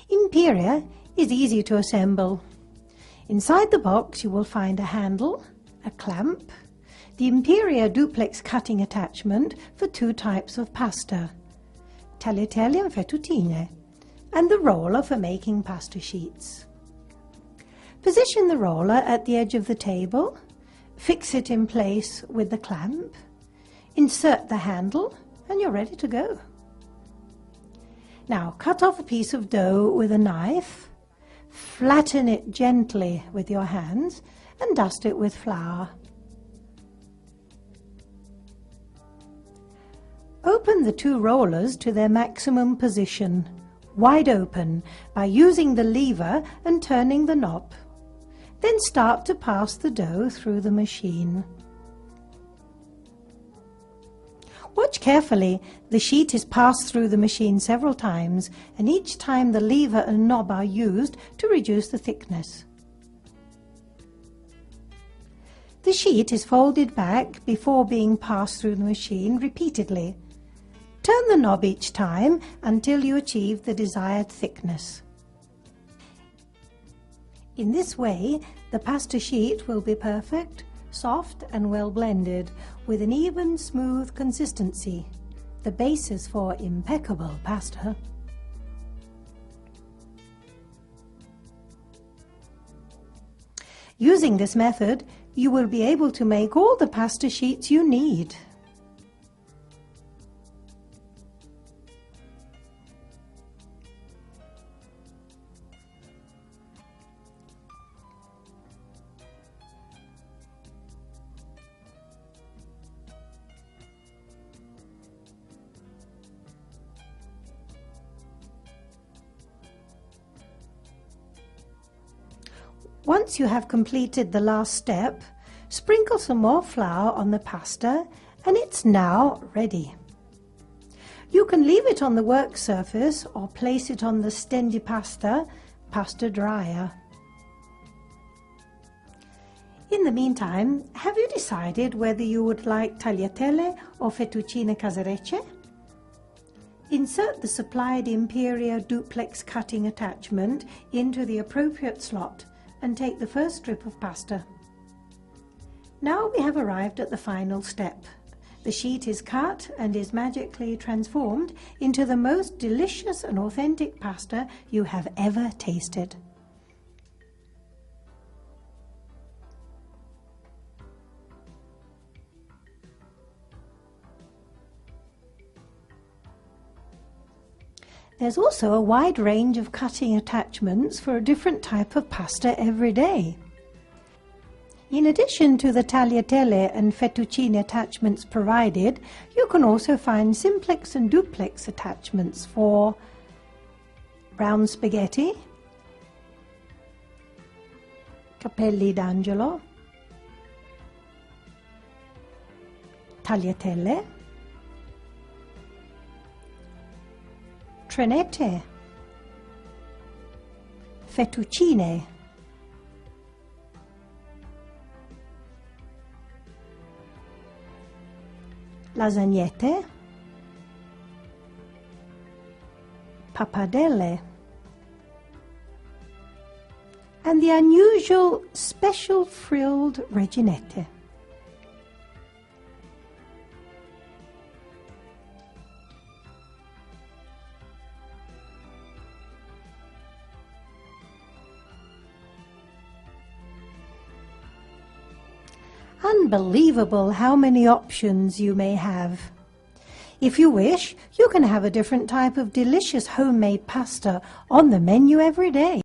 Imperia is easy to assemble. Inside the box you will find a handle, a clamp, the Imperia duplex cutting attachment for 2 types of pasta, tagliatelle and fettuccine, and the roller for making pasta sheets. Position the roller at the edge of the table, fix it in place with the clamp, insert the handle, and you're ready to go. Now cut off a piece of dough with a knife, flatten it gently with your hands, and dust it with flour. Open the 2 rollers to their maximum position, wide open, by using the lever and turning the knob. Then start to pass the dough through the machine. Watch carefully. The sheet is passed through the machine several times, and each time the lever and knob are used to reduce the thickness. The sheet is folded back before being passed through the machine repeatedly. Turn the knob each time until you achieve the desired thickness. In this way, the pasta sheet will be perfect, soft and well blended, with an even, smooth consistency, the basis for impeccable pasta. Using this method, you will be able to make all the pasta sheets you need. Once you have completed the last step, sprinkle some more flour on the pasta and it's now ready. You can leave it on the work surface or place it on the stendipasta pasta dryer. In the meantime, have you decided whether you would like tagliatelle or fettuccine casarecce? Insert the supplied Imperia duplex cutting attachment into the appropriate slot and take the first strip of pasta. Now we have arrived at the final step. The sheet is cut and is magically transformed into the most delicious and authentic pasta you have ever tasted. There's also a wide range of cutting attachments for a different type of pasta every day. In addition to the tagliatelle and fettuccine attachments provided, you can also find simplex and duplex attachments for brown spaghetti, capelli d'angelo, tagliatelle, trenette, fettuccine, lasagnette, pappardelle, and the unusual special frilled reginette. Unbelievable how many options you may have. If you wish, you can have a different type of delicious homemade pasta on the menu every day.